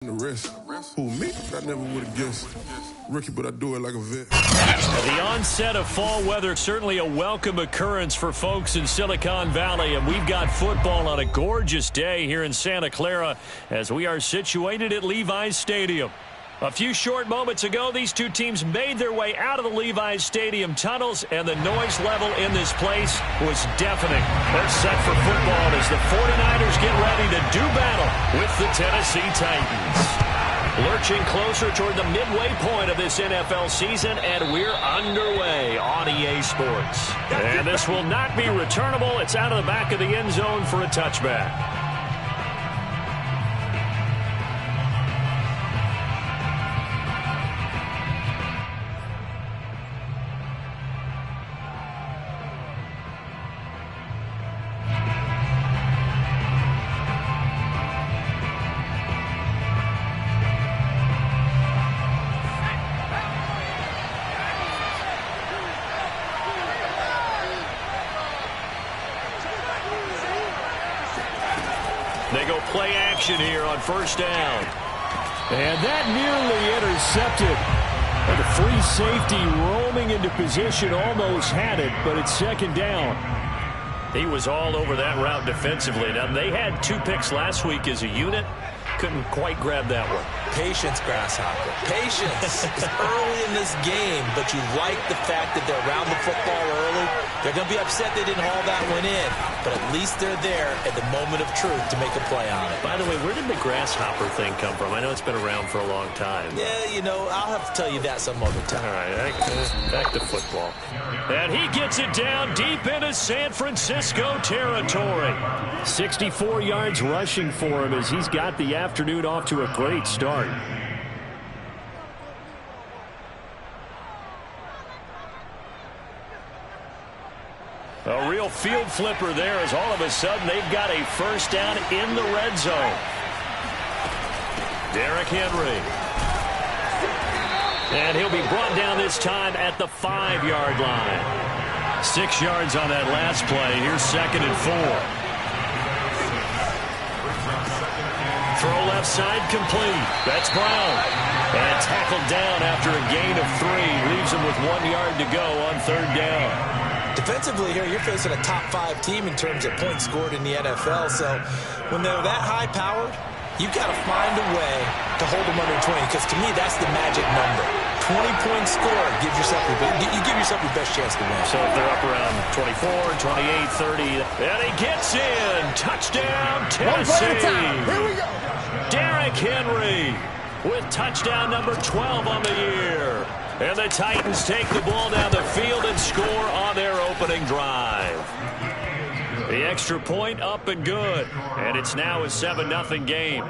The rest. Who, me? I never would have guessed. Rookie, but I do it like a vet. The onset of fall weather, certainly a welcome occurrence for folks in Silicon Valley. And we've got football on a gorgeous day here in Santa Clara as we are situated at Levi's Stadium. A few short moments ago, these two teams made their way out of the Levi's Stadium tunnels, and the noise level in this place was deafening. They're set for football as the 49ers get ready to do battle with the Tennessee Titans. Lurching closer toward the midway point of this NFL season, and we're underway on EA Sports. And this will not be returnable. It's out of the back of the end zone for a touchback. They go play action here on first down. And that nearly intercepted. The free safety roaming into position almost had it, but it's second down. He was all over that route defensively. Now, they had 2 picks last week as a unit. Couldn't quite grab that one. Patience, Grasshopper. Patience. It's early in this game, but you like the fact that they're around the football early. They're going to be upset they didn't haul that one in, but at least they're there at the moment of truth to make a play on it. By the way, where did the Grasshopper thing come from? I know it's been around for a long time. Yeah, you know, I'll have to tell you that some other time. All right, back to football. And he gets it down deep into San Francisco territory. 64 yards rushing for him as he's got the afternoon off to a great start. A real field flipper there as all of a sudden they've got a first down in the red zone. Derrick Henry. And he'll be brought down this time at the 5-yard line. 6 yards on that last play. Here's 2nd and 4. Throw left side complete. That's Brown. And tackled down after a gain of 3. Leaves him with 1 yard to go on 3rd down. Defensively here, you're facing a top-5 team in terms of points scored in the NFL. So when they're that high-powered, you've got to find a way to hold them under 20. Because to me, that's the magic number. 20-point score gives yourself you give yourself your best chance to win. So if they're up around 24, 28, 30, and he gets in. Touchdown, Tennessee. One play at a time. Here we go. Derrick Henry with touchdown number 12 on the year. And the Titans take the ball down the field and score on their opening drive. The extra point up and good. And it's now a 7-0 game.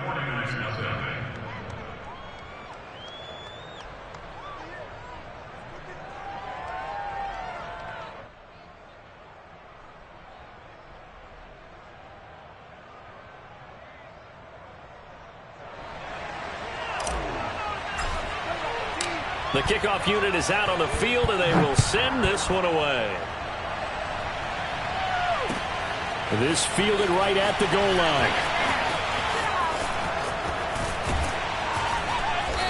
The kickoff unit is out on the field, and they will send this one away. This fielded right at the goal line.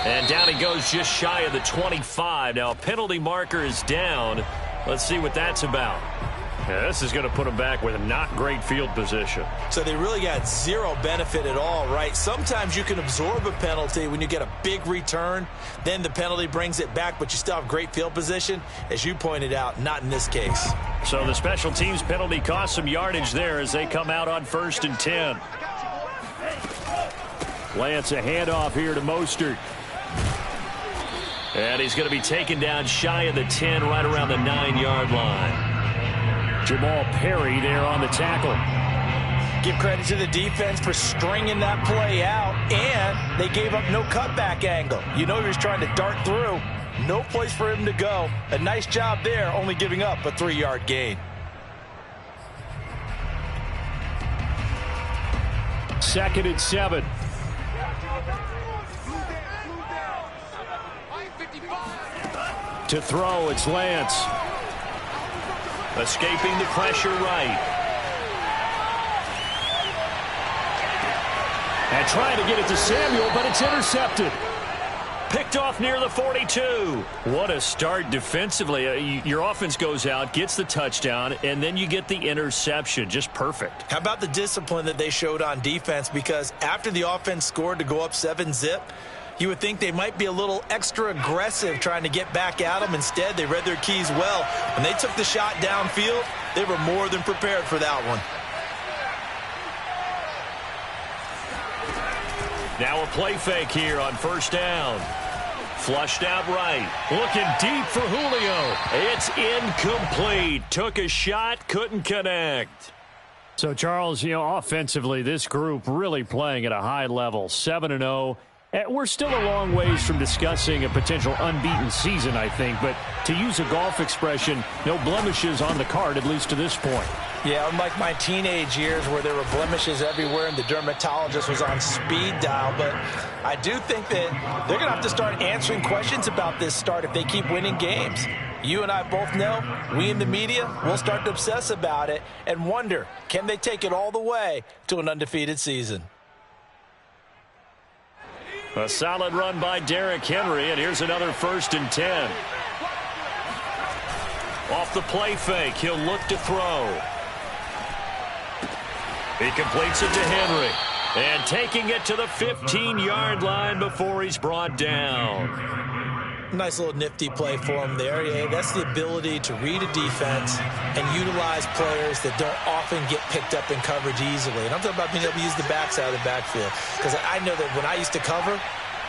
And down he goes just shy of the 25. Now a penalty marker is down. Let's see what that's about. Yeah, this is going to put them back with a not great field position. So they really got zero benefit at all, right? Sometimes you can absorb a penalty when you get a big return. Then the penalty brings it back, but you still have great field position. As you pointed out, not in this case. So the special teams penalty cost some yardage there as they come out on 1st and 10. Lance a handoff here to Mostert. And he's going to be taken down shy of the 10, right around the 9-yard line. Jamal Perry there on the tackle. Give credit to the defense for stringing that play out, and they gave up no cutback angle. You know he was trying to dart through. No place for him to go. A nice job there, only giving up a 3-yard gain. Second and 7. To throw, it's Lance. Escaping the pressure right. And trying to get it to Samuel, but it's intercepted. Picked off near the 42. What a start defensively. Your offense goes out, gets the touchdown, and then you get the interception. Just perfect. How about the discipline that they showed on defense? Because after the offense scored to go up 7-zip, you would think they might be a little extra aggressive trying to get back at them. Instead, they read their keys well. When they took the shot downfield, they were more than prepared for that one. Now a play fake here on first down. Flushed out right. Looking deep for Julio. It's incomplete. Took a shot, couldn't connect. So, Charles, offensively, this group really playing at a high level. 7-0. We're still a long ways from discussing a potential unbeaten season, I think. But to use a golf expression, no blemishes on the card, at least to this point. Yeah, unlike my teenage years where there were blemishes everywhere and the dermatologist was on speed dial. But I do think that they're going to have to start answering questions about this start if they keep winning games. You and I both know, we in the media, will start to obsess about it and wonder, can they take it all the way to an undefeated season? A solid run by Derrick Henry, and here's another 1st and 10. Off the play fake, he'll look to throw. He completes it to Henry. And taking it to the 15-yard line before he's brought down. Nice little nifty play for him there. Yeah, that's the ability to read a defense and utilize players that don't often get picked up in coverage easily. And I'm talking about being able to use the backside of the backfield. Because I know that when I used to cover,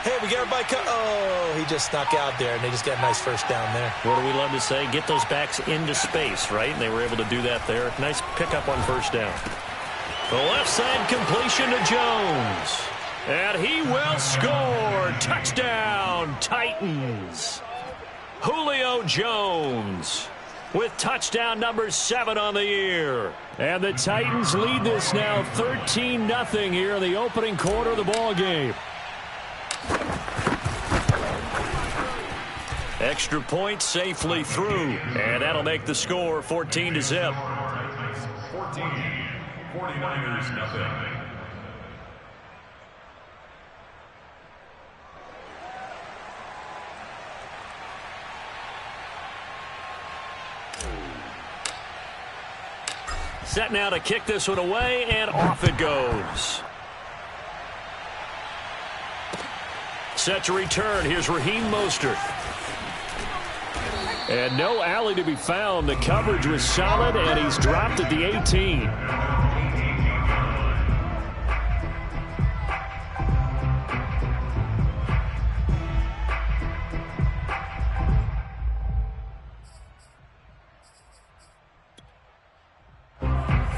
hey, we got everybody cut. Oh, he just snuck out there, and they just got a nice first down there. What do we love to say? Get those backs into space, right? And they were able to do that there. Nice pickup on first down. The left side completion to Jones. And he will score. Touchdown, Titans. Julio Jones with touchdown number 7 on the year. And the Titans lead this now 13-0 here in the opening quarter of the ball game. Extra point safely through. And that'll make the score 14-0. 49ers nothing. Set now to kick this one away, and off it goes. Set to return. Here's Raheem Mostert. And no alley to be found. The coverage was solid, and he's dropped at the 18.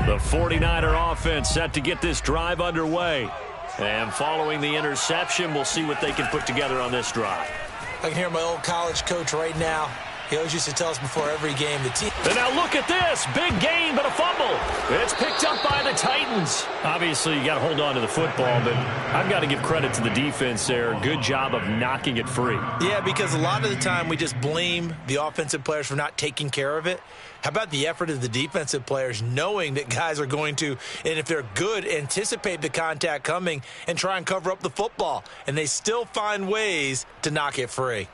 The 49er offense set to get this drive underway. And following the interception, we'll see what they can put together on this drive. I can hear my old college coach right now. He always used to tell us before every game, the team. And now look at this. Big gain, but a fumble. It's picked up by the Titans. Obviously, you got to hold on to the football, but I've got to give credit to the defense there. Good job of knocking it free. Yeah, because a lot of the time we just blame the offensive players for not taking care of it. How about the effort of the defensive players knowing that guys are going to, and if they're good, anticipate the contact coming and try and cover up the football. And they still find ways to knock it free.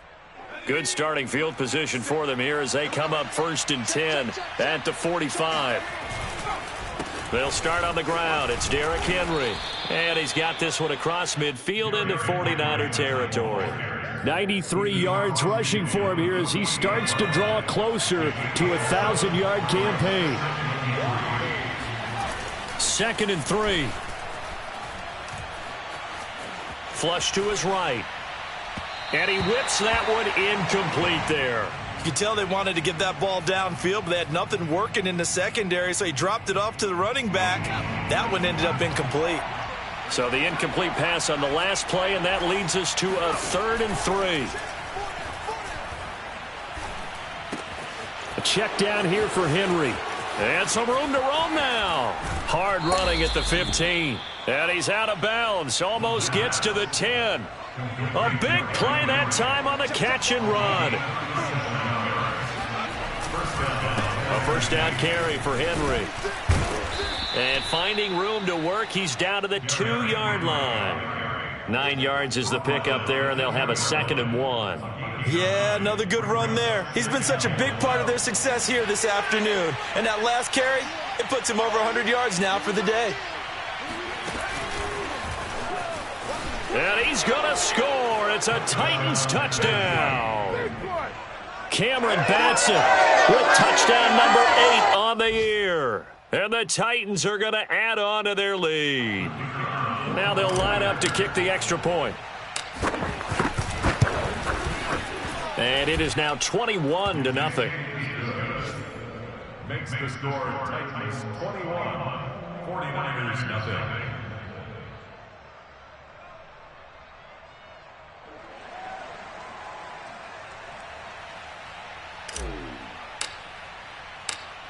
Good starting field position for them here as they come up 1st and 10 at the 45. They'll start on the ground. It's Derrick Henry. And he's got this one across midfield into 49er territory. 93 yards rushing for him here as he starts to draw closer to a 1,000-yard campaign. 2nd and 3. Flush to his right. And he whips that one incomplete there. You could tell they wanted to get that ball downfield, but they had nothing working in the secondary, so he dropped it off to the running back. That one ended up incomplete. So the incomplete pass on the last play, and that leads us to a 3rd and 3. A check down here for Henry. And some room to roam now. Hard running at the 15. And he's out of bounds. Almost gets to the 10. A big play that time on the catch and run. A first down carry for Henry. And finding room to work, he's down to the 2-yard line. 9 yards is the pickup there, and they'll have a 2nd and 1. Yeah, another good run there. He's been such a big part of their success here this afternoon. And that last carry, it puts him over 100 yards now for the day. And he's going to score. It's a Titans touchdown. Cameron Batson with touchdown number 8 on the year. And the Titans are going to add on to their lead. Now they'll line up to kick the extra point. And it is now 21-0. Makes the score Titans 21, 49ers nothing.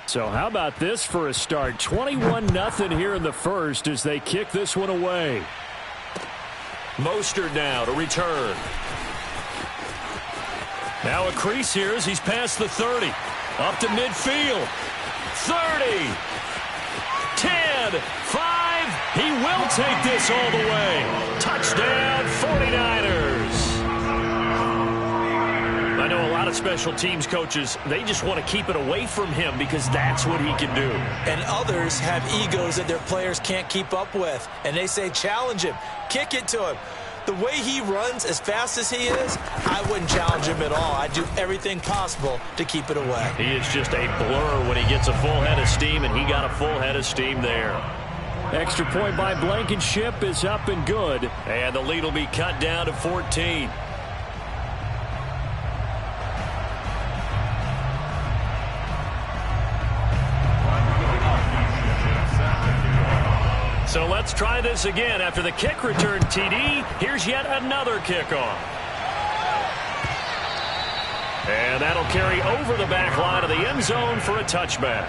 So how about this for a start? 21-0 here in the first as they kick this one away. Mostert now to return. Now a crease here as he's past the 30. Up to midfield. 30. 10. 5. He will take this all the way. Touchdown 49ers. I know a lot of special teams coaches, they just want to keep it away from him because that's what he can do. And others have egos that their players can't keep up with. And they say, challenge him. Kick it to him. The way he runs as fast as he is, I wouldn't challenge him at all. I'd do everything possible to keep it away. He is just a blur when he gets a full head of steam, and he got a full head of steam there. Extra point by Blankenship is up and good. And the lead will be cut down to 14. So let's try this again. After the kick return TD, here's yet another kickoff. And that'll carry over the back line of the end zone for a touchback.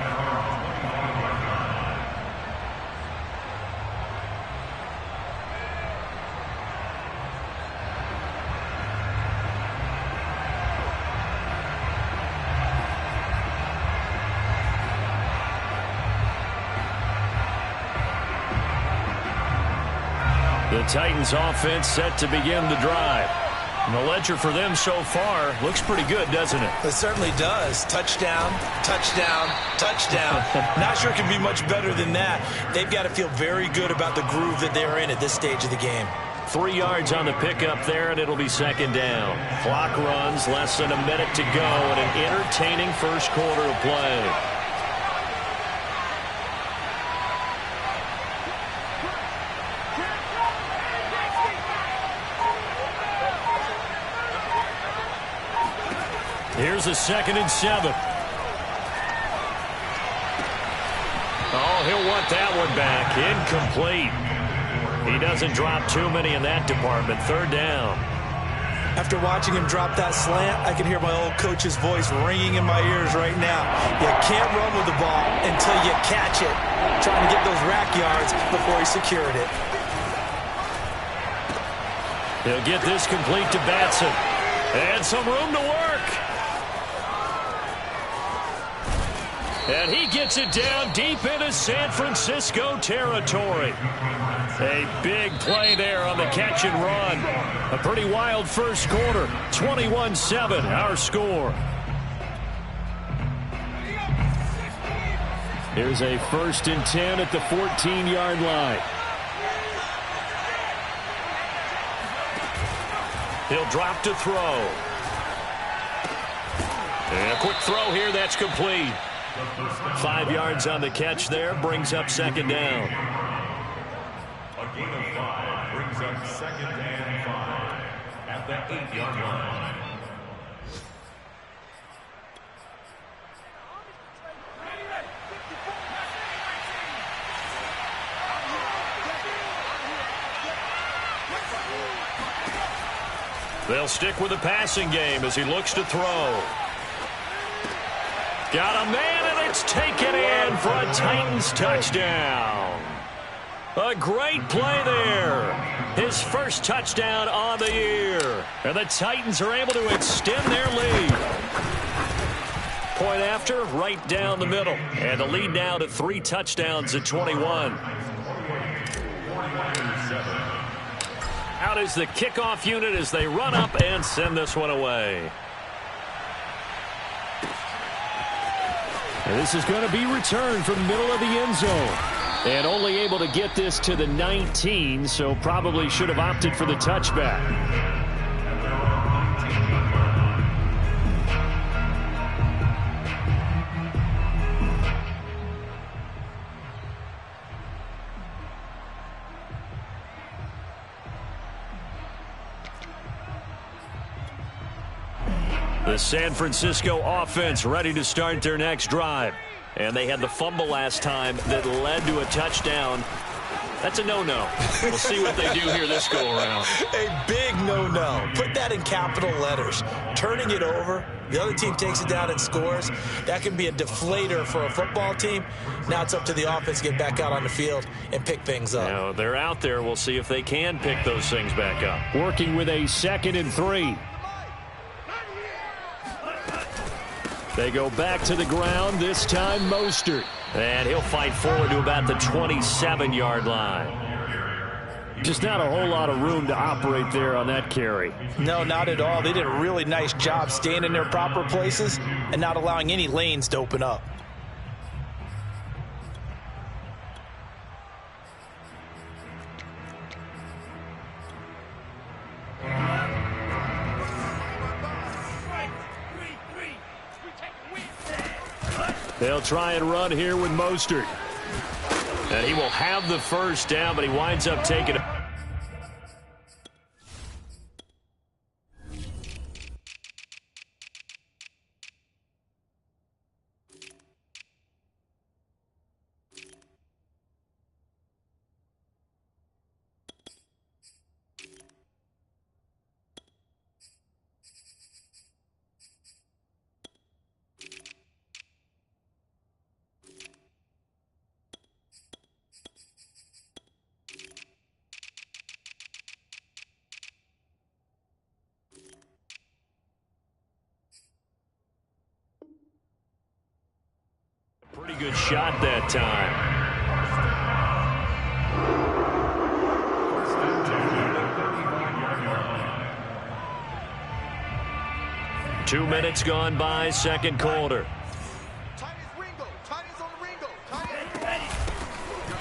The Titans offense set to begin the drive. And the ledger for them so far looks pretty good, doesn't it? It certainly does. Touchdown, touchdown, touchdown. Not sure it can be much better than that. They've got to feel very good about the groove that they're in at this stage of the game. 3 yards on the pickup there, and it'll be 2nd down. Clock runs, less than a minute to go, and an entertaining first quarter of play. Here's a 2nd and 7. Oh, he'll want that one back. Incomplete. He doesn't drop too many in that department. 3rd down. After watching him drop that slant, I can hear my old coach's voice ringing in my ears right now. You can't run with the ball until you catch it. Trying to get those rack yards before he secured it. He'll get this complete to Batson. And some room to work. And he gets it down deep into San Francisco territory. A big play there on the catch and run. A pretty wild first quarter. 21-7, our score. Here's a 1st and 10 at the 14-yard line. He'll drop to throw. And a quick throw here, that's complete. 5 yards on the catch there, brings up 2nd down. A gain of 5 brings up 2nd and 5 at the 8-yard line. They'll stick with the passing game as he looks to throw. Got a man, and it's taken in for a Titans touchdown. A great play there. His first touchdown on the year. And the Titans are able to extend their lead. point after, right down the middle. And the lead now to 3 touchdowns at 21. Out is the kickoff unit as they run up and send this one away. And this is going to be returned from the middle of the end zone. And only able to get this to the 19, so probably should have opted for the touchback. The San Francisco offense ready to start their next drive. And they had the fumble last time that led to a touchdown. That's a no-no. We'll see what they do here this go-around. A big no-no. Put that in capital letters. Turning it over, the other team takes it down and scores. That can be a deflator for a football team. Now it's up to the offense to get back out on the field and pick things up. Now, they're out there. We'll see if they can pick those things back up. Working with a 2nd and 3. They go back to the ground, this time Mostert. And he'll fight forward to about the 27-yard line. Just not a whole lot of room to operate there on that carry. No, not at all. They did a really nice job staying in their proper places and not allowing any lanes to open up. They'll try and run here with Mostert. And he will have the first down, but he winds up taking it. Pretty good shot that time. Two minutes gone by, second quarter.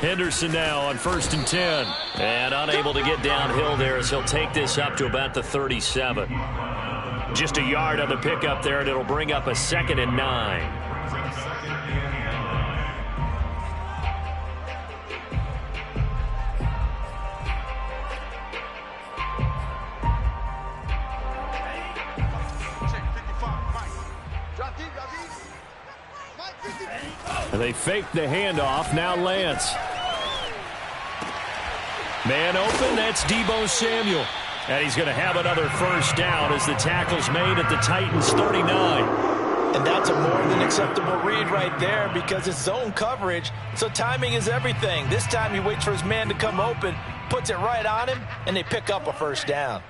Henderson now on 1st and 10. And unable to get downhill there as he'll take this up to about the 37. Just a yard on the pickup there, and it'll bring up a 2nd and 9. They fake the handoff. Now Lance. Man open. That's Deebo Samuel. And he's going to have another first down as the tackle's made at the Titans' 39. And that's a more than acceptable read right there because it's zone coverage, so timing is everything. This time he waits for his man to come open, puts it right on him, and they pick up a first down.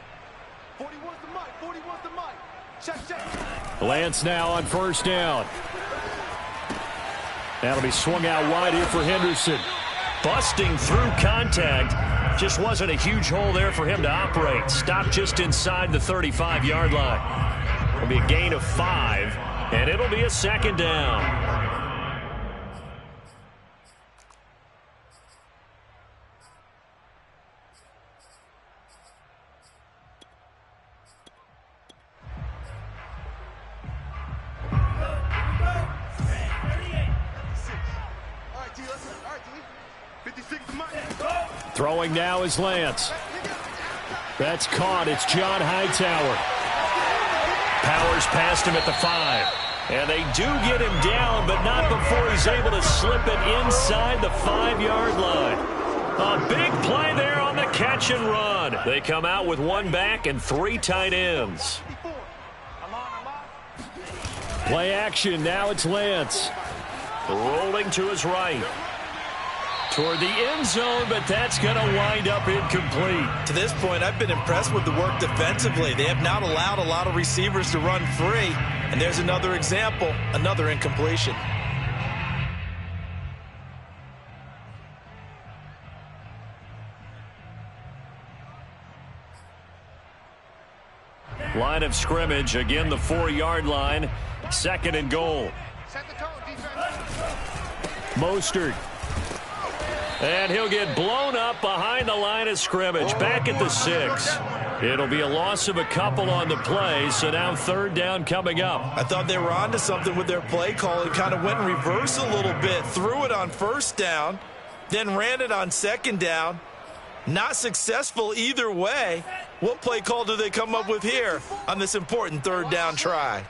40 wants the mic. 40 wants the mic. Check. Lance now on first down. That'll be swung out wide here for Henderson. Busting through contact. Just wasn't a huge hole there for him to operate. Stopped just inside the 35-yard line. It'll be a gain of 5, and it'll be a 2nd down. Throwing now is Lance. That's caught. It's John Hightower. Powers past him at the 5. And they do get him down, but not before he's able to slip it inside the 5-yard line. A big play there on the catch and run. They come out with one back and 3 tight ends. Play action. Now it's Lance. Rolling to his right. toward the end zone, but that's going to wind up incomplete. To this point, I've been impressed with the work defensively. They have not allowed a lot of receivers to run free. And there's another example, another incompletion. Line of scrimmage, again the 4-yard line. 2nd and goal. Set the tone, defense. Mostert. And he'll get blown up behind the line of scrimmage. Back at the 6. It'll be a loss of a couple on the play, so now 3rd down coming up. I thought they were onto something with their play call. It kind of went in reverse a little bit. Threw it on 1st down, then ran it on 2nd down. Not successful either way. What play call do they come up with here on this important 3rd down try?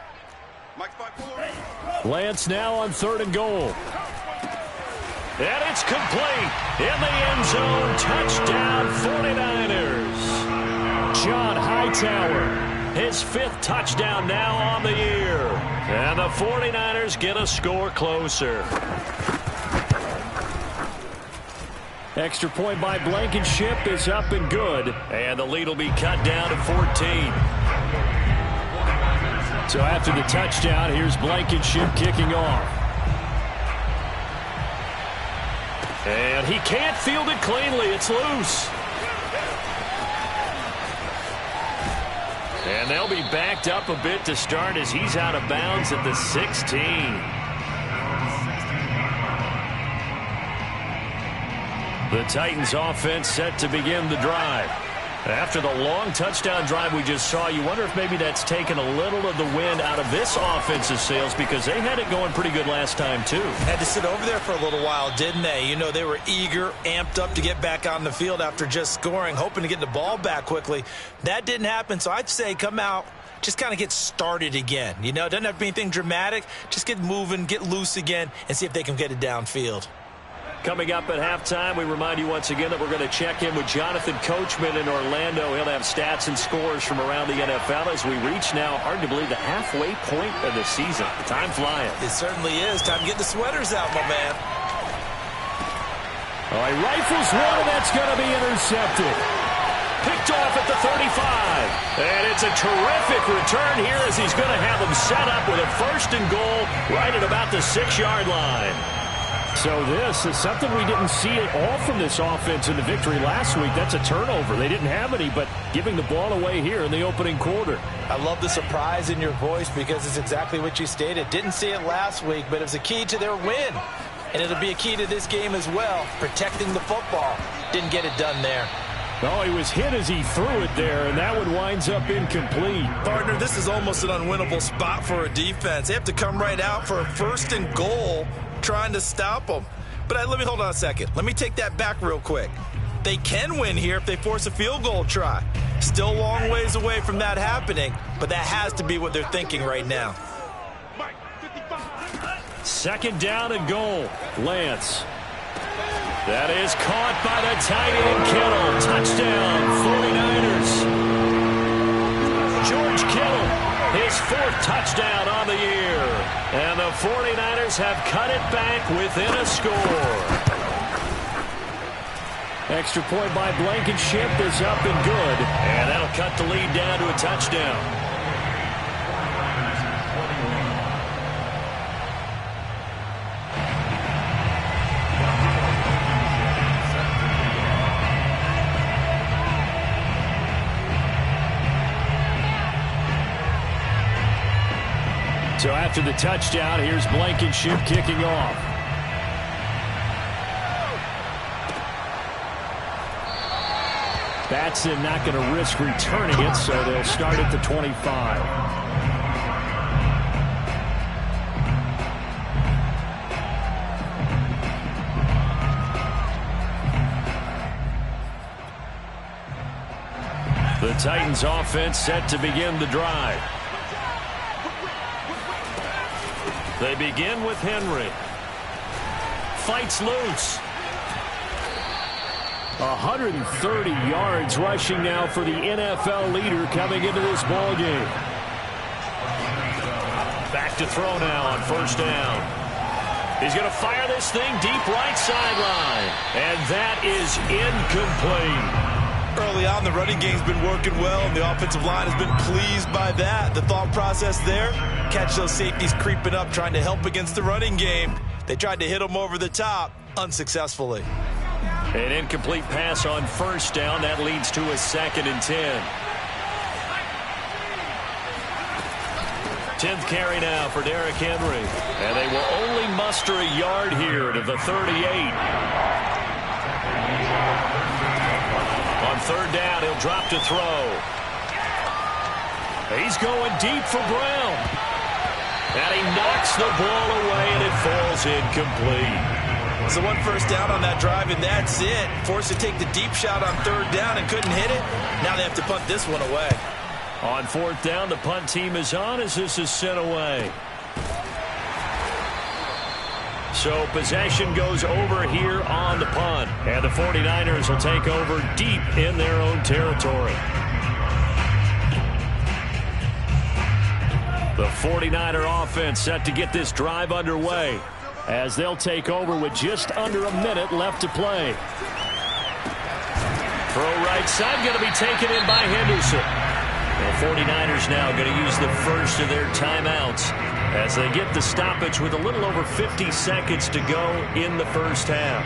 Lance now on 3rd and goal. And it's complete. In the end zone. Touchdown 49ers. John Hightower. His 5th touchdown now on the year. And the 49ers get a score closer. Extra point by Blankenship is up and good. And the lead will be cut down to 14. So after the touchdown, here's Blankenship kicking off. And he can't field it cleanly. It's loose. And they'll be backed up a bit to start as he's out of bounds at the 16. The Titans offense set to begin the drive. After the long touchdown drive we just saw, you wonder if maybe that's taken a little of the wind out of this offensive sails, because they had it going pretty good last time too. Had to sit over there for a little while, didn't they? You know, they were eager, amped up to get back on the field after just scoring, hoping to get the ball back quickly. That didn't happen, so I'd say come out, just kind of get started again. You know, it doesn't have to be anything dramatic. Just get moving, get loose again, and see if they can get it downfield. Coming up at halftime, we remind you once again that we're going to check in with Jonathan Coachman in Orlando. He'll have stats and scores from around the NFL as we reach now, hard to believe, the halfway point of the season. Time flying. It certainly is. Time to get the sweaters out, my man. All right, rifles one, and that's going to be intercepted. Picked off at the 35. And it's a terrific return here as he's going to have them set up with a 1st and goal right at about the 6-yard line. So this is something we didn't see at all from this offense in the victory last week. That's a turnover. They didn't have any, but giving the ball away here in the opening quarter. I love the surprise in your voice because it's exactly what you stated. Didn't see it last week, but it was a key to their win. And it'll be a key to this game as well, protecting the football. Didn't get it done there. Oh, he was hit as he threw it there, and that one winds up incomplete. Partner, this is almost an unwinnable spot for a defense. They have to come right out for a 1st and goal, trying to stop them. But let me hold on a second. Let me take that back real quick. They can win here if they force a field goal try. Still a long ways away from that happening, but that has to be what they're thinking right now. 2nd down and goal. Lance. That is caught by the tight end Kittle. Touchdown, 49ers. George Kittle, his 4th touchdown on the year. And the 49ers have cut it back within a score. Extra point by Blankenship is up and good. And that'll cut the lead down to a touchdown. So after the touchdown, here's Blankenship kicking off. Batson not going to risk returning it, so they'll start at the 25. The Titans offense set to begin the drive. They begin with Henry. Fights loose. 130 yards rushing now for the NFL leader coming into this ball game. Back to throw now on 1st down. He's going to fire this thing deep right sideline. And that is incomplete. Early on, the running game's been working well, and the offensive line has been pleased by that. The thought process there, catch those safeties creeping up, trying to help against the running game. They tried to hit them over the top, unsuccessfully. An incomplete pass on first down. That leads to a 2nd and 10. 10th carry now for Derrick Henry. And they will only muster a yard here to the 38. On 3rd down, he'll drop to throw. He's going deep for Brown. And he knocks the ball away, and it falls incomplete. So 1 first down on that drive, and that's it. Forced to take the deep shot on 3rd down and couldn't hit it. Now they have to punt this one away. On 4th down, the punt team is on as this is sent away. So possession goes over here on the punt. And the 49ers will take over deep in their own territory. The 49er offense set to get this drive underway as they'll take over with just under a minute left to play. Throw right side, going to be taken in by Henderson. The 49ers now going to use the first of their timeouts as they get the stoppage with a little over 50 seconds to go in the first half.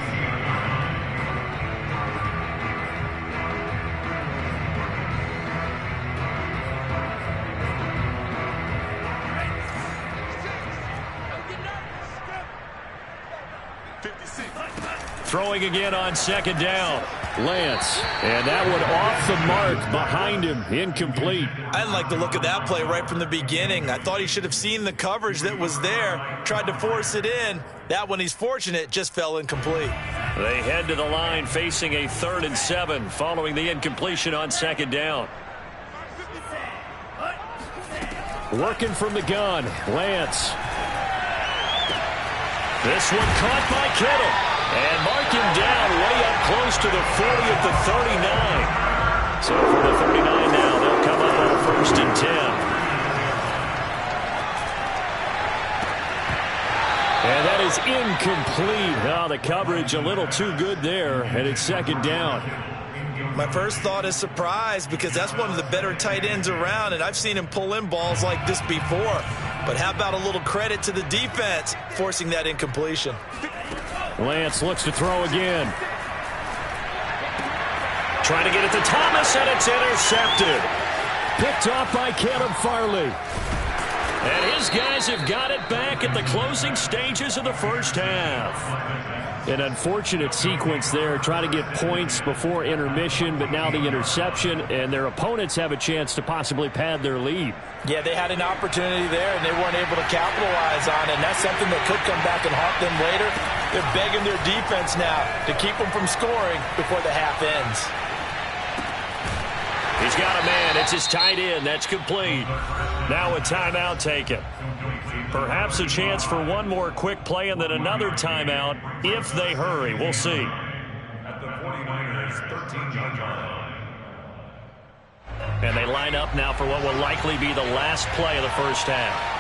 Throwing again on 2nd down. Lance. And that one off the mark behind him. Incomplete. I didn't like the look of that play right from the beginning. I thought he should have seen the coverage that was there. Tried to force it in. That one, he's fortunate, just fell incomplete. They head to the line facing a 3rd and 7 following the incompletion on 2nd down. Working from the gun. Lance. This one caught by Kittle. And mark him down way up close to the 40 at the 39. So for the 39 now, they'll come up on 1st and 10. And that is incomplete. Now the coverage a little too good there, and it's 2nd down. My first thought is surprise because that's one of the better tight ends around, and I've seen him pull in balls like this before. But how about a little credit to the defense forcing that incompletion? Lance looks to throw again. Trying to get it to Thomas, and it's intercepted. Picked off by Caleb Farley. And his guys have got it back at the closing stages of the first half. An unfortunate sequence there, trying to get points before intermission, but now the interception, and their opponents have a chance to possibly pad their lead. Yeah, they had an opportunity there, and they weren't able to capitalize on it, and that's something that could come back and haunt them later. They're begging their defense now to keep them from scoring before the half ends. He's got a man. It's his tight end. That's complete. Now a timeout taken. Perhaps a chance for one more quick play and then another timeout if they hurry. We'll see. At the 49ers 13-yard line. And they line up now for what will likely be the last play of the first half.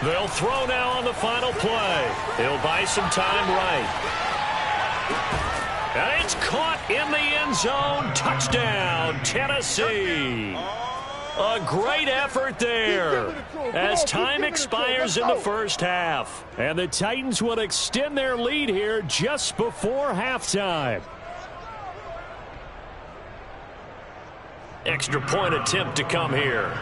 They'll throw now on the final play. He'll buy some time right. And it's caught in the end zone. Touchdown, Tennessee. A great effort there as time expires in the first half. And the Titans will extend their lead here just before halftime. Extra point attempt to come here.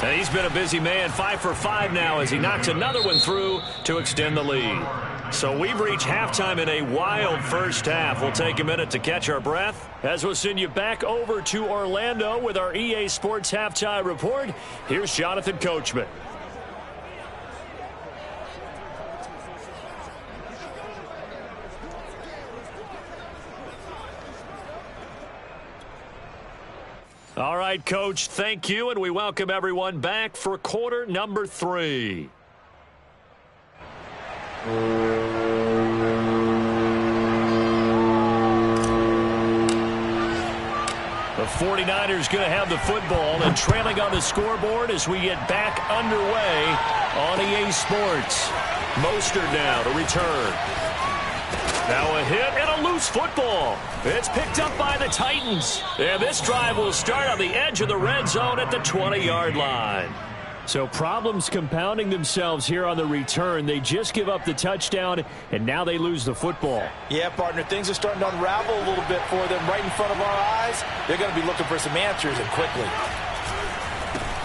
And he's been a busy man, 5 for 5 now as he knocks another one through to extend the lead. So we've reached halftime in a wild first half. We'll take a minute to catch our breath as we'll send you back over to Orlando with our EA Sports Halftime Report. Here's Jonathan Coachman. right, Coach. Thank you, and we welcome everyone back for quarter number 3. The 49ers going to have the football and trailing on the scoreboard as we get back underway on EA Sports. Mostert now to return. Now a hit and a loose football. It's picked up by the Titans. And this drive will start on the edge of the red zone at the 20-yard line. So problems compounding themselves here on the return. They just give up the touchdown, and now they lose the football. Yeah, partner, things are starting to unravel a little bit for them right in front of our eyes. They're going to be looking for some answers, and quickly.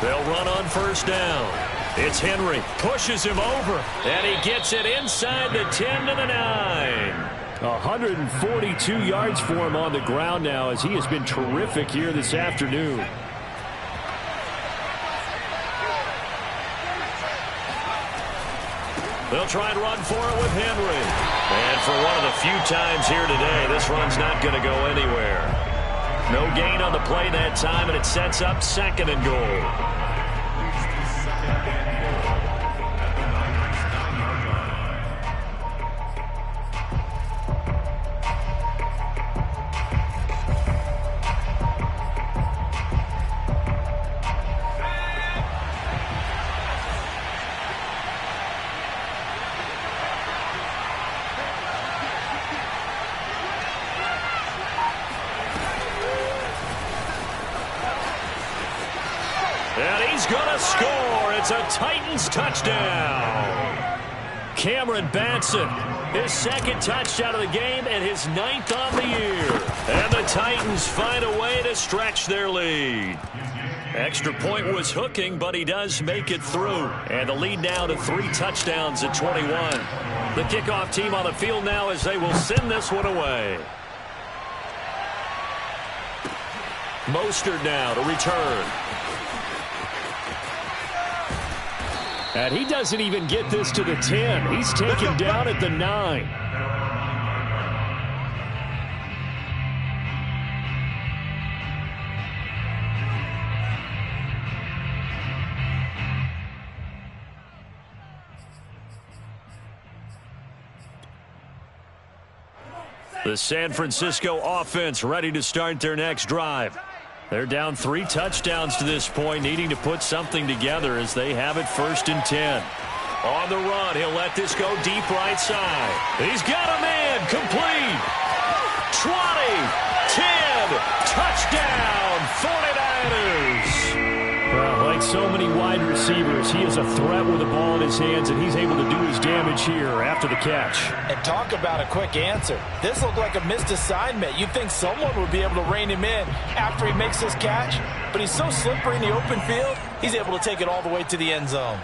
They'll run on first down. It's Henry. Pushes him over, and he gets it inside the 10 to the 9. 142 yards for him on the ground now as he has been terrific here this afternoon. They'll try and run for it with Henry. And for one of the few times here today, this run's not going to go anywhere. No gain on the play that time, and it sets up 2nd and goal. And he's going to score. It's a Titans touchdown. Cameron Batson, his 2nd touchdown of the game and his 9th on the year. And the Titans find a way to stretch their lead. Extra point was hooking, but he does make it through. And the lead now to 3 touchdowns at 21. The kickoff team on the field now as they will send this one away. Mostert now to return. And he doesn't even get this to the 10. He's taken down at the 9. The San Francisco offense ready to start their next drive. They're down 3 touchdowns to this point, needing to put something together as they have it 1st and 10. On the run, he'll let this go deep right side. He's got a man, complete. 20, 10, touchdown, 49ers. Well, like so many wide receivers, he is a threat with the ball in his hands, and he's able to do his damage here after the catch. And talk about a quick answer. This looked like a missed assignment. You'd think someone would be able to rein him in after he makes this catch, but he's so slippery in the open field, he's able to take it all the way to the end zone.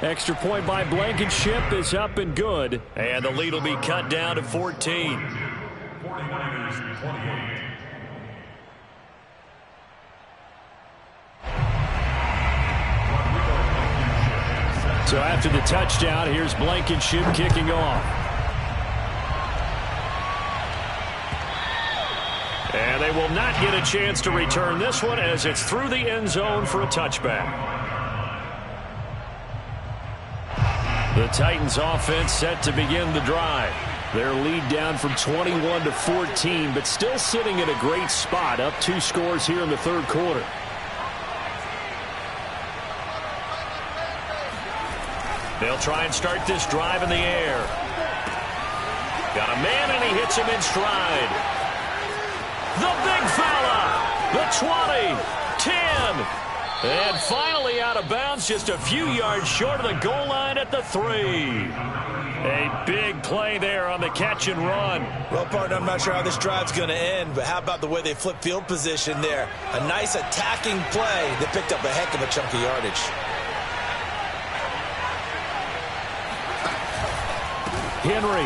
Extra point by Blankenship is up and good, and the lead will be cut down to 14. 49ers 28. So after the touchdown, here's Blankenship kicking off. And they will not get a chance to return this one as it's through the end zone for a touchback. The Titans offense set to begin the drive. Their lead down from 21 to 14, but still sitting in a great spot, up 2 scores here in the 3rd quarter. They'll try and start this drive in the air. Got a man, and he hits him in stride. The big fella. The 20, 10. And finally out of bounds, just a few yards short of the goal line at the 3. A big play there on the catch and run. Well, partner, I'm not sure how this drive's going to end, but how about the way they flip field position there? A nice attacking play that picked up a heck of a chunk of yardage. Henry.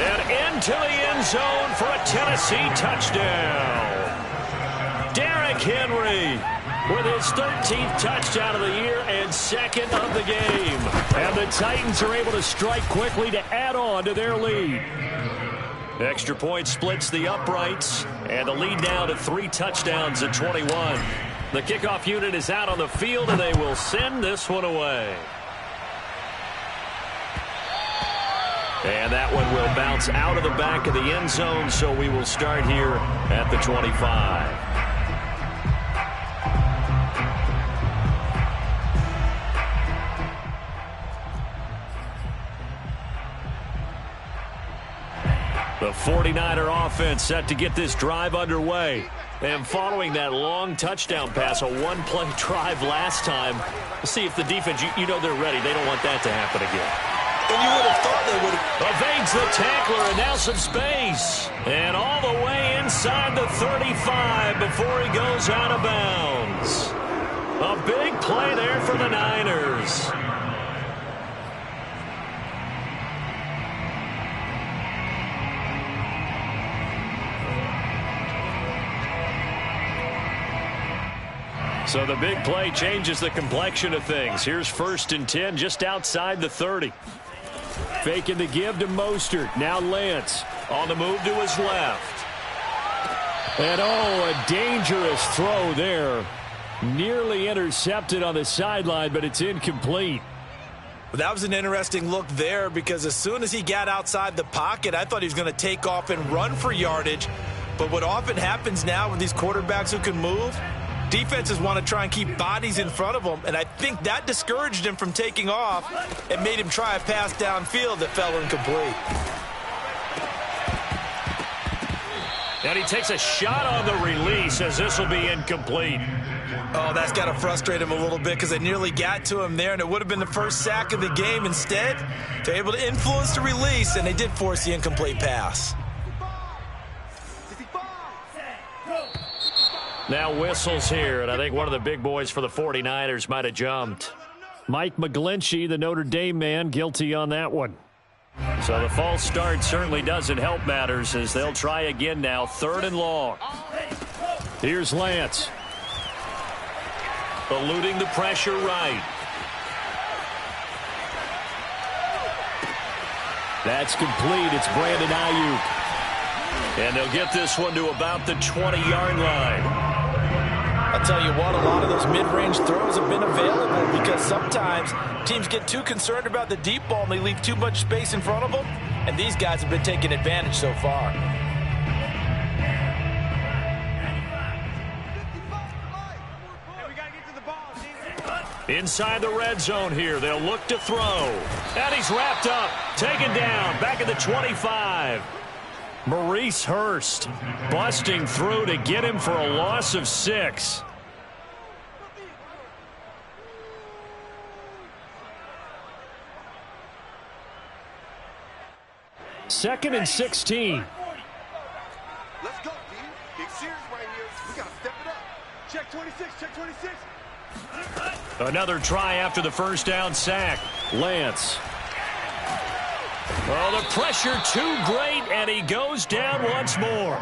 And into the end zone for a Tennessee touchdown. Derrick Henry with his 13th touchdown of the year and 2nd of the game. And the Titans are able to strike quickly to add on to their lead. Extra point splits the uprights, and the lead now to 3 touchdowns at 21. The kickoff unit is out on the field, and they will send this one away. And that one will bounce out of the back of the end zone, so we will start here at the 25. The 49er offense set to get this drive underway. And following that long touchdown pass, a one-play drive last time, let's see if the defense, you know they're ready. They don't want that to happen again. And you would have thought they would have. Evades the tackler, and now some space. And all the way inside the 35 before he goes out of bounds. A big play there for the Niners. So the big play changes the complexion of things. Here's 1st and 10 just outside the 30. Faking the give to Mostert. Now Lance on the move to his left. And a dangerous throw there. Nearly intercepted on the sideline, but it's incomplete. That was an interesting look there because as soon as he got outside the pocket, I thought he was going to take off and run for yardage. But what often happens now with these quarterbacks who can move, defenses want to try and keep bodies in front of them, and I think that discouraged him from taking off and made him try a pass downfield that fell incomplete. And he takes a shot on the release as this will be incomplete. Oh, that's got to frustrate him a little bit because they nearly got to him there, and it would have been the first sack of the game. Instead, they're able to influence the release, and they did force the incomplete pass. Now whistles here, and I think one of the big boys for the 49ers might have jumped. Mike McGlinchey, the Notre Dame man, guilty on that one. So the false start certainly doesn't help matters as they'll try again now, 3rd and long. Here's Lance. Eluding the pressure right. That's complete. It's Brandon Ayuk. And they'll get this one to about the 20-yard line. I'll tell you what, a lot of those mid-range throws have been available because sometimes teams get too concerned about the deep ball and they leave too much space in front of them, and these guys have been taking advantage so far. Inside the red zone here, they'll look to throw. And he's wrapped up, taken down, back at the 25. Maurice Hurst busting through to get him for a loss of 6. Second and 16. Let's go, D. Big series right here. We got to step it up. Check 26, check 26. Another try after the first down sack. Lance. Oh, the pressure too great, and he goes down once more.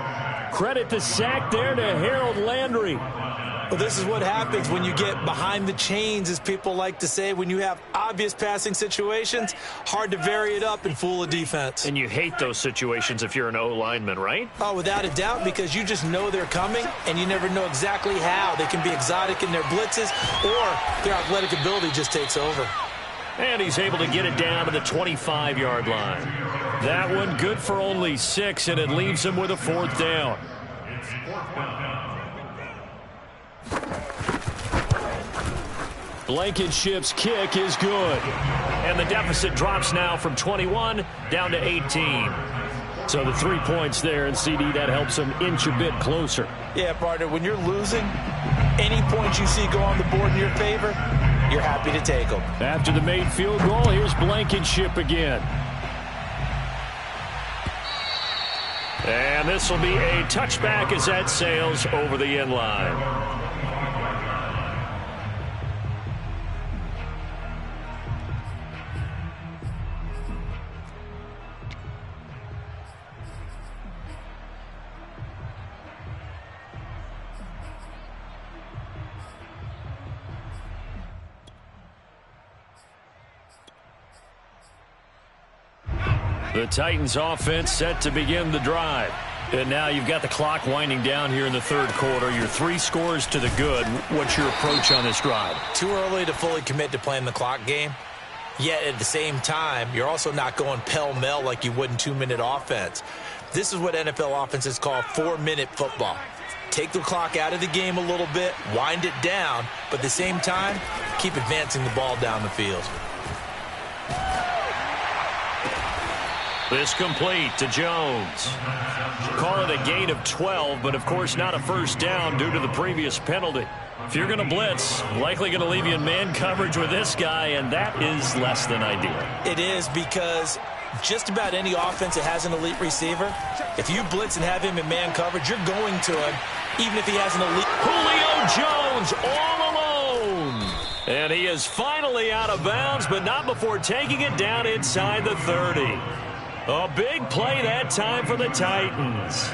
Credit the sack there to Harold Landry. Well, this is what happens when you get behind the chains, as people like to say. When you have obvious passing situations, hard to vary it up and fool a defense. And you hate those situations if you're an O-lineman, right? Oh, without a doubt, because you just know they're coming, and you never know exactly how. They can be exotic in their blitzes, or their athletic ability just takes over. And he's able to get it down to the 25-yard line. That one good for only 6, and it leaves him with a 4th down. Blankenship's kick is good. And the deficit drops now from 21 down to 18. So the 3 points there, and CD, that helps him inch a bit closer. Yeah, partner, when you're losing, any points you see go on the board in your favor, you're happy to take them. After the made field goal, here's Blankenship again. And this will be a touchback as that sails over the end line. The Titans offense set to begin the drive. And now you've got the clock winding down here in the third quarter. You're 3 scores to the good. What's your approach on this drive? Too early to fully commit to playing the clock game. Yet at the same time, you're also not going pell-mell like you would in 2-minute offense. This is what NFL offenses call 4-minute football. Take the clock out of the game a little bit, wind it down, but at the same time, keep advancing the ball down the field. This complete to Jones. Call it a gain of 12, but of course not a first down due to the previous penalty. If you're going to blitz, likely going to leave you in man coverage with this guy, and that is less than ideal. It is, because just about any offense that has an elite receiver, if you blitz and have him in man coverage, you're going to him, even if he has an elite. Julio Jones all alone. And he is finally out of bounds, but not before taking it down inside the 30. A big play that time for the Titans.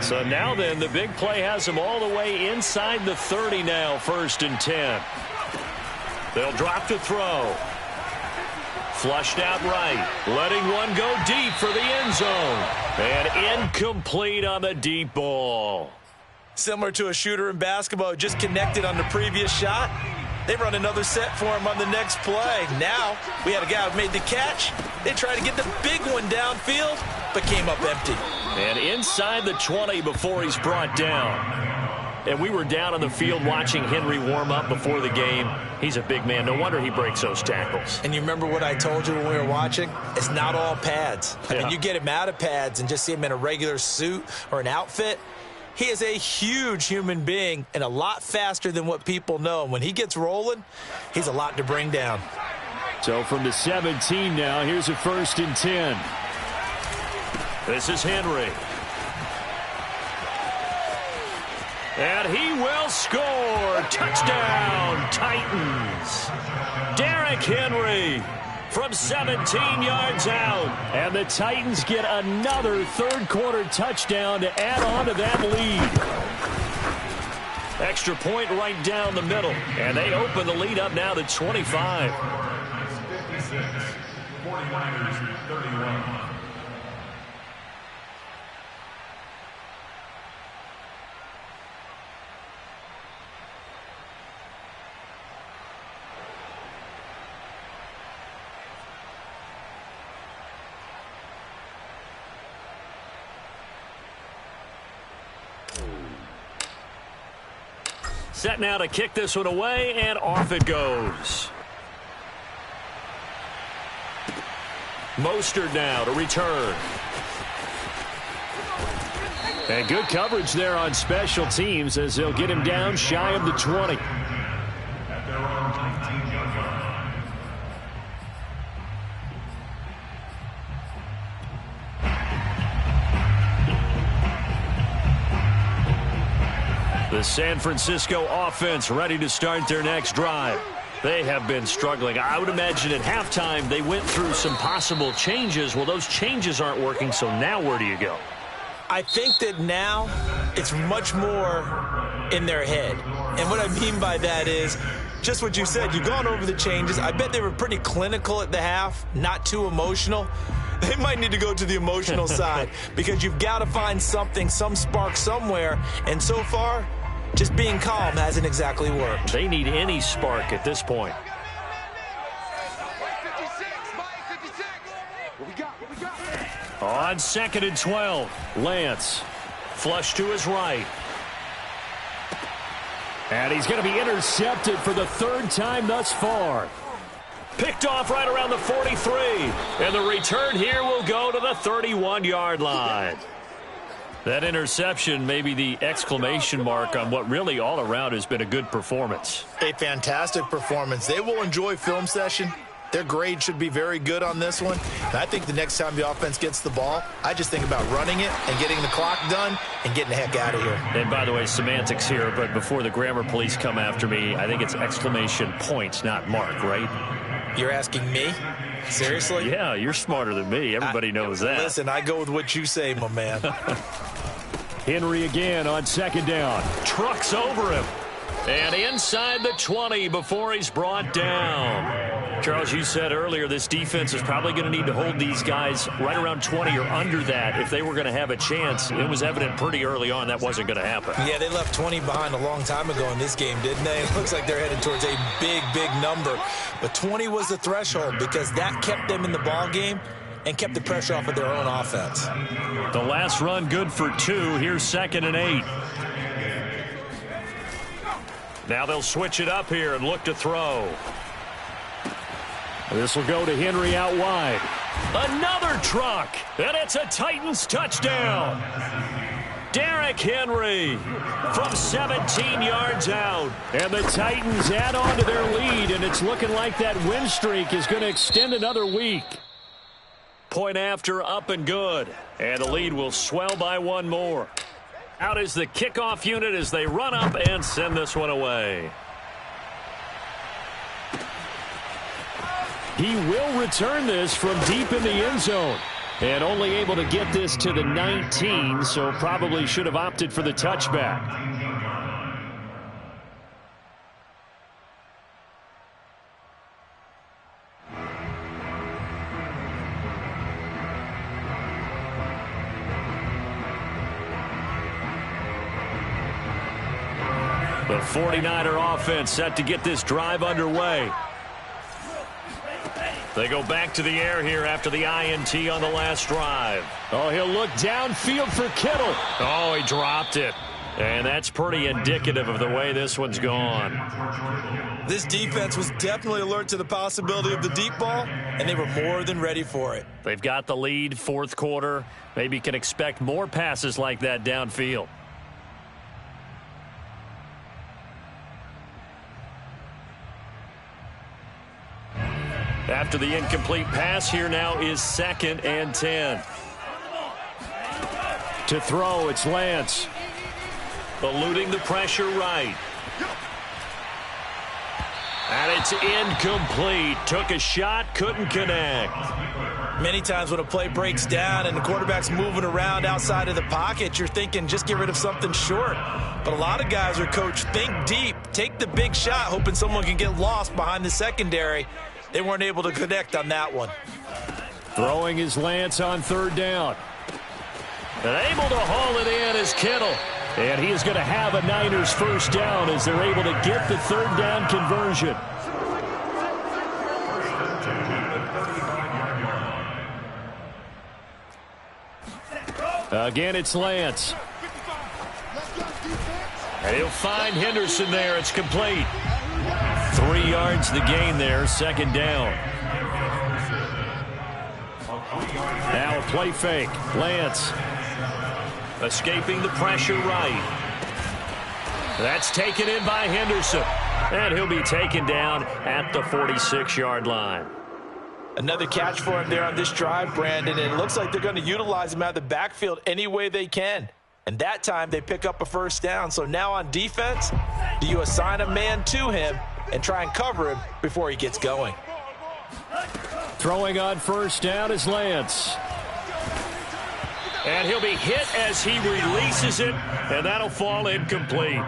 So now then, the big play has them all the way inside the 30 now, 1st and 10. They'll drop to throw. Flushed out right. Letting one go deep for the end zone. And incomplete on the deep ball. Similar to a shooter in basketball, just connected on the previous shot. They run another set for him on the next play. Now, we had a guy who made the catch. They tried to get the big one downfield, but came up empty. And inside the 20 before he's brought down. And we were down on the field watching Henry warm up before the game. He's a big man. No wonder he breaks those tackles. And you remember what I told you when we were watching? It's not all pads. I mean, you get him out of pads and just see him in a regular suit or an outfit. He is a huge human being and a lot faster than what people know. And when he gets rolling, he's a lot to bring down. So from the 17 now, here's a 1st and 10. This is Henry. And he will score. Touchdown, Titans. Derrick Henry from 17 yards out. And the Titans get another third-quarter touchdown to add on to that lead. Extra point right down the middle. And they open the lead up now to 25. 49ers 31. Set now to kick this one away, and off it goes. Mostert now to return. And good coverage there on special teams as they'll get him down shy of the 20. At their own 19-yard line. The San Francisco offense ready to start their next drive. They have been struggling. I would imagine at halftime they went through some possible changes. Well, those changes aren't working, so now where do you go? I think that now it's much more in their head. And what I mean by that is just what you said. You've gone over the changes. I bet they were pretty clinical at the half, not too emotional. They might need to go to the emotional side because you've got to find something, some spark somewhere. And so far, just being calm hasn't exactly worked. They need any spark at this point. On 2nd and 12, Lance. Flush to his right. And he's going to be intercepted for the 3rd time thus far. Picked off right around the 43. And the return here will go to the 31-yard line. That interception may be the exclamation mark on what really all around has been a good performance. A fantastic performance. They will enjoy film session. Their grade should be very good on this one. And I think the next time the offense gets the ball, I just think about running it and getting the clock done and getting the heck out of here. And by the way, semantics here, but before the grammar police come after me, I think it's exclamation point, not mark, right? You're asking me? Seriously? Yeah, you're smarter than me. Everybody knows that. Listen, I go with what you say, my man. Henry again on 2nd down. Trucks over him. And inside the 20 before he's brought down. Charles, you said earlier this defense is probably going to need to hold these guys right around 20 or under that if they were going to have a chance. It was evident pretty early on that wasn't going to happen. Yeah, they left 20 behind a long time ago in this game, didn't they? It looks like they're headed towards a big, big number. But 20 was the threshold because that kept them in the ball game and kept the pressure off of their own offense. The last run good for 2. Here's 2nd and 8. Now they'll switch it up here and look to throw. This will go to Henry out wide. Another truck, and it's a Titans touchdown. Derrick Henry from 17 yards out. And the Titans add on to their lead, and it's looking like that win streak is going to extend another week. Point after, up and good. And the lead will swell by 1 more. Out is the kickoff unit as they run up and send this one away. He will return this from deep in the end zone. And only able to get this to the 19, so probably should have opted for the touchback. The 49er offense set to get this drive underway. They go back to the air here after the INT on the last drive. Oh, he'll look downfield for Kittle. Oh, he dropped it. And that's pretty indicative of the way this one's gone. This defense was definitely alert to the possibility of the deep ball, and they were more than ready for it. They've got the lead, 4th quarter. Maybe can expect more passes like that downfield. After the incomplete pass, here now is 2nd and 10. To throw, it's Lance. Eluding the pressure right. And it's incomplete. Took a shot, couldn't connect. Many times when a play breaks down and the quarterback's moving around outside of the pocket, you're thinking just get rid of something short. But a lot of guys are coached, think deep, take the big shot, hoping someone can get lost behind the secondary. They weren't able to connect on that one. Throwing is Lance on 3rd down. And able to haul it in is Kittle. And he is going to have a Niners 1st down as they're able to get the 3rd down conversion. Again, it's Lance. And he'll find Henderson there. It's complete. 3 yards the gain there, 2nd down. Now a play fake. Lance escaping the pressure right. That's taken in by Henderson. And he'll be taken down at the 46-yard line. Another catch for him there on this drive, Brandon, and it looks like they're going to utilize him out of the backfield any way they can. And that time they pick up a 1st down. So now on defense, do you assign a man to him and try and cover him before he gets going? Throwing on 1st down is Lance. And he'll be hit as he releases it, and that'll fall incomplete.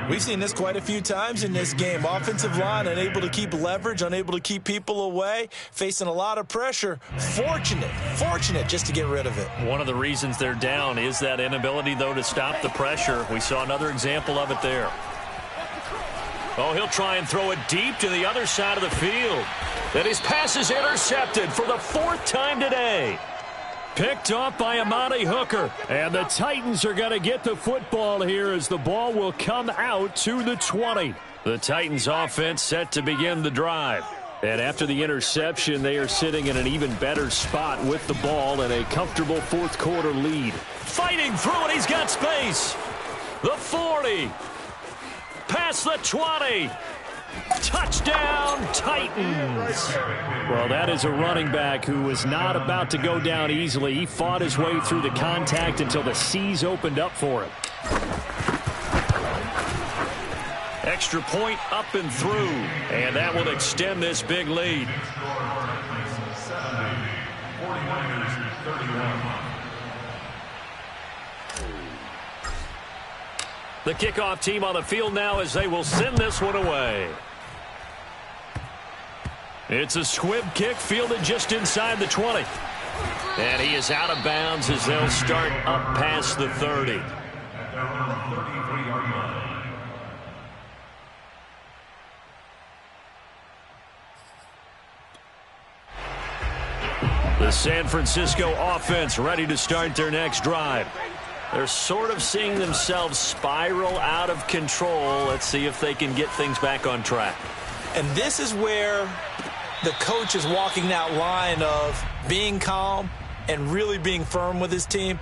We've seen this quite a few times in this game. Offensive line unable to keep leverage, unable to keep people away, facing a lot of pressure. Fortunate just to get rid of it. One of the reasons they're down is that inability, though, to stop the pressure. We saw another example of it there. Oh, he'll try and throw it deep to the other side of the field. And his pass is intercepted for the 4th time today. Picked off by Amani Hooker. And the Titans are going to get the football here as the ball will come out to the 20. The Titans offense set to begin the drive. And after the interception, they are sitting in an even better spot with the ball and a comfortable 4th quarter lead. Fighting through it, he's got space. The 40. Past the 20. Touchdown, Titans. Well, that is a running back who was not about to go down easily. He fought his way through the contact until the seas opened up for him. Extra point up and through, and that will extend this big lead. The kickoff team on the field now as they will send this one away. It's a squib kick fielded just inside the 20. And he is out of bounds as they'll start up past the 30. The San Francisco offense ready to start their next drive. They're sort of seeing themselves spiral out of control. Let's see if they can get things back on track. And this is where the coach is walking that line of being calm and really being firm with his team.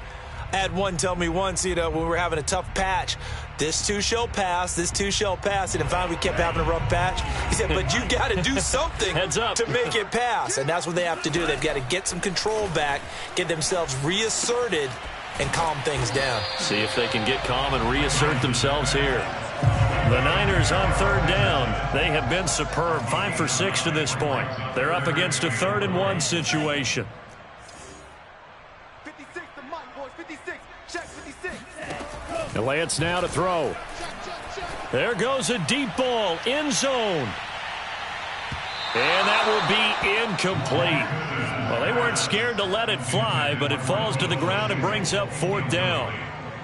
I had one tell me once, when we were having a tough patch, this too shall pass, this too shall pass. And finally we kept having a rough patch. He said, but you got to do something to make it pass. And that's what they have to do. They've got to get some control back, get themselves reasserted, and calm things down. See if they can get calm and reassert themselves here. The Niners on third down. They have been superb, 5 for 6 to this point. They're up against a 3rd and 1 situation. 56, the Mike boys, 56. Check 56. And Lance now to throw. There goes a deep ball, end zone. And that will be incomplete. Well, they weren't scared to let it fly, but it falls to the ground and brings up 4th down.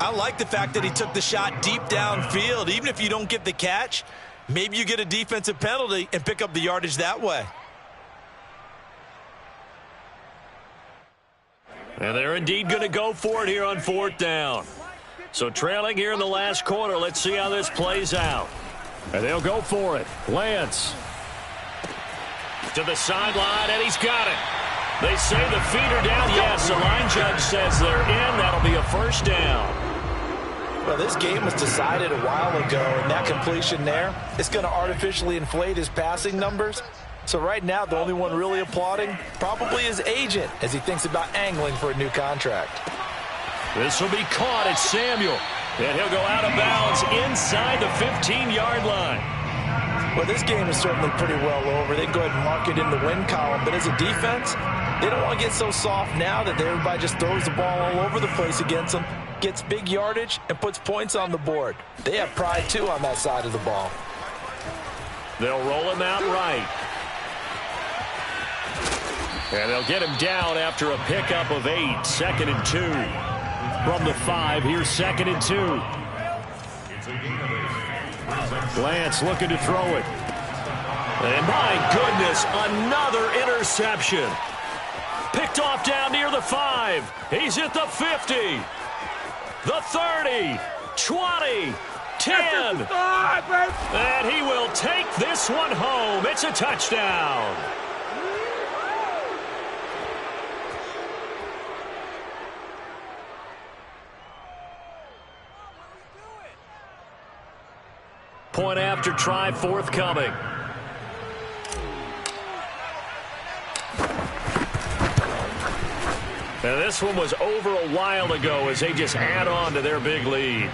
I like the fact that he took the shot deep downfield. Even if you don't get the catch, maybe you get a defensive penalty and pick up the yardage that way. And they're indeed going to go for it here on 4th down. So trailing here in the last quarter, let's see how this plays out. And they'll go for it. Lance to the sideline, and he's got it. They say the feet are down. Yes, the line judge says they're in. That'll be a 1st down. Well, this game was decided a while ago, and that completion there is going to artificially inflate his passing numbers. So right now, the only one really applauding probably his agent as he thinks about angling for a new contract. This will be caught. It's Samuel. And he'll go out of bounds inside the 15-yard line. Well, this game is certainly pretty well over. They can go ahead and mark it in the win column. But as a defense, they don't want to get so soft now that everybody just throws the ball all over the place against them, gets big yardage, and puts points on the board. They have pride, too, on that side of the ball. They'll roll him out right. And they'll get him down after a pickup of 8. 2nd and 2. From the 5, here's 2nd and 2. Lance looking to throw it. And my goodness, another interception. Picked off down near the 5. He's at the 50. The 30. 20. 10. And he will take this one home. It's a touchdown. Point after try forthcoming. Now this one was over a while ago as they just add on to their big lead.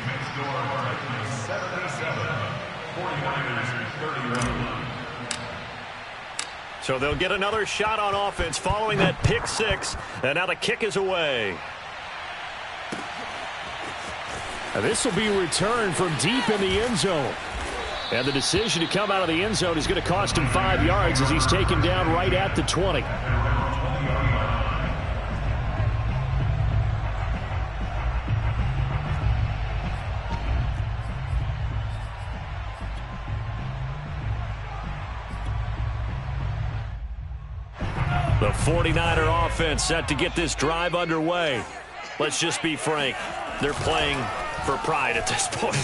So they'll get another shot on offense following that pick 6, and now the kick is away. Now this will be returned from deep in the end zone. And the decision to come out of the end zone is going to cost him 5 yards as he's taken down right at the 20. The 49er offense set to get this drive underway. Let's just be frank. They're playing for pride at this point.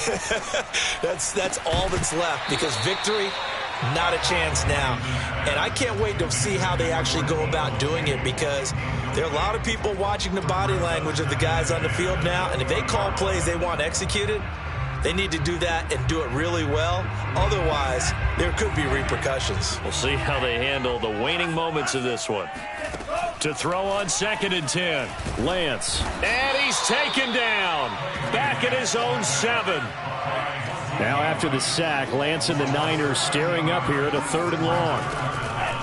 That's all that's left, because victory, not a chance now. And I can't wait to see how they actually go about doing it, because there are a lot of people watching the body language of the guys on the field now, and if they call plays they want executed, they need to do that and do it really well. Otherwise, there could be repercussions. We'll see how they handle the waning moments of this one. To throw on 2nd and 10. Lance. And he's taken down. Back at his own 7. Now after the sack, Lance and the Niners staring up here at a 3rd and long.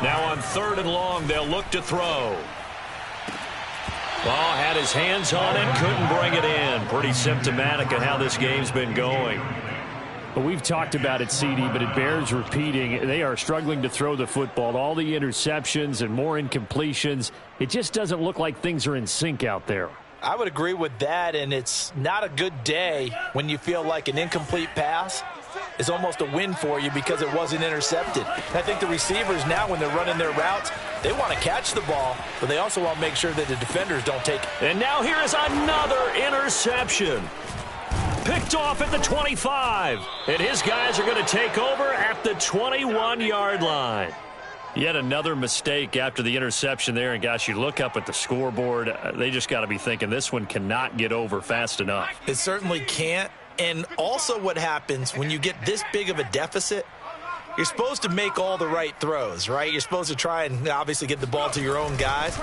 Now on 3rd and long, they'll look to throw. Ball had his hands on it, couldn't bring it in. Pretty symptomatic of how this game's been going. Well, we've talked about it, CD, but it bears repeating. They are struggling to throw the football. All the interceptions and more incompletions. It just doesn't look like things are in sync out there. I would agree with that, and it's not a good day when you feel like an incomplete pass is almost a win for you because it wasn't intercepted. And I think the receivers now, when they're running their routes, they want to catch the ball, but they also want to make sure that the defenders don't take it. And now here is another interception. Picked off at the 25. And his guys are going to take over at the 21-yard line. Yet another mistake after the interception there. And, gosh, you look up at the scoreboard, they just got to be thinking this one cannot get over fast enough. It certainly can't. And also what happens when you get this big of a deficit, you're supposed to make all the right throws, right? You're supposed to try and obviously get the ball to your own guys.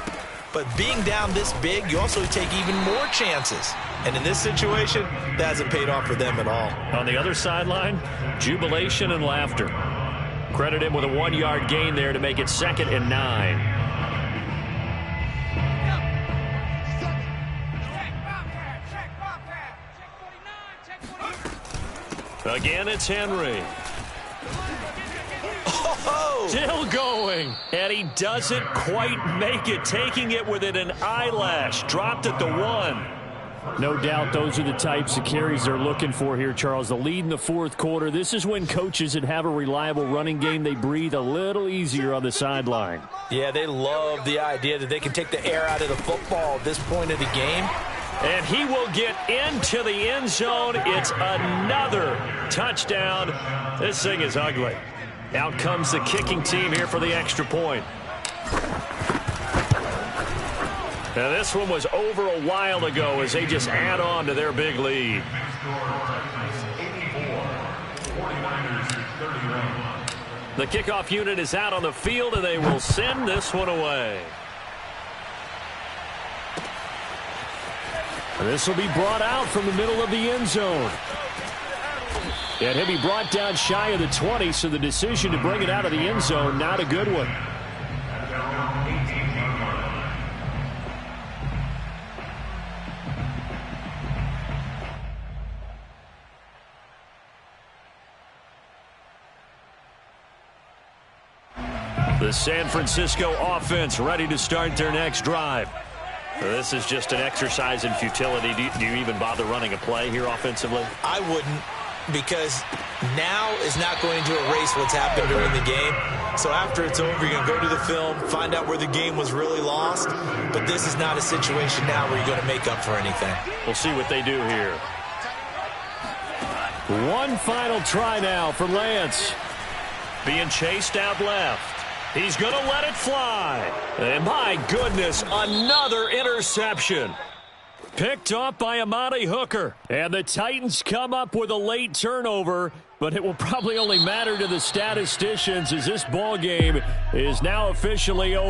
But being down this big, you also take even more chances. And in this situation, that hasn't paid off for them at all. On the other sideline, jubilation and laughter. Credit him with a 1-yard gain there to make it 2nd and 9. Again, it's Henry. Still going, and he doesn't quite make it, taking it within an eyelash. Dropped at the 1. No doubt those are the types of carries they're looking for here, Charles. The lead in the fourth quarter. This is when coaches that have a reliable running game, they breathe a little easier on the sideline. Yeah, they love the idea that they can take the air out of the football at this point of the game. And he will get into the end zone. It's another touchdown. This thing is ugly. Out comes the kicking team here for the extra point. Now this one was over a while ago as they just add on to their big lead. The kickoff unit is out on the field, and they will send this one away. And this will be brought out from the middle of the end zone. And he'll be brought down shy of the 20, so the decision to bring it out of the end zone, not a good one. The San Francisco offense ready to start their next drive. This is just an exercise in futility. Do you even bother running a play here offensively? I wouldn't, because now is not going to erase what's happened during the game. So after it's over, you're going to go to the film, find out where the game was really lost. But this is not a situation now where you're going to make up for anything. We'll see what they do here. One final try now for Lance. Being chased out left. He's going to let it fly. And my goodness, another interception. Picked off by Amani Hooker. And the Titans come up with a late turnover, but it will probably only matter to the statisticians as this ball game is now officially over.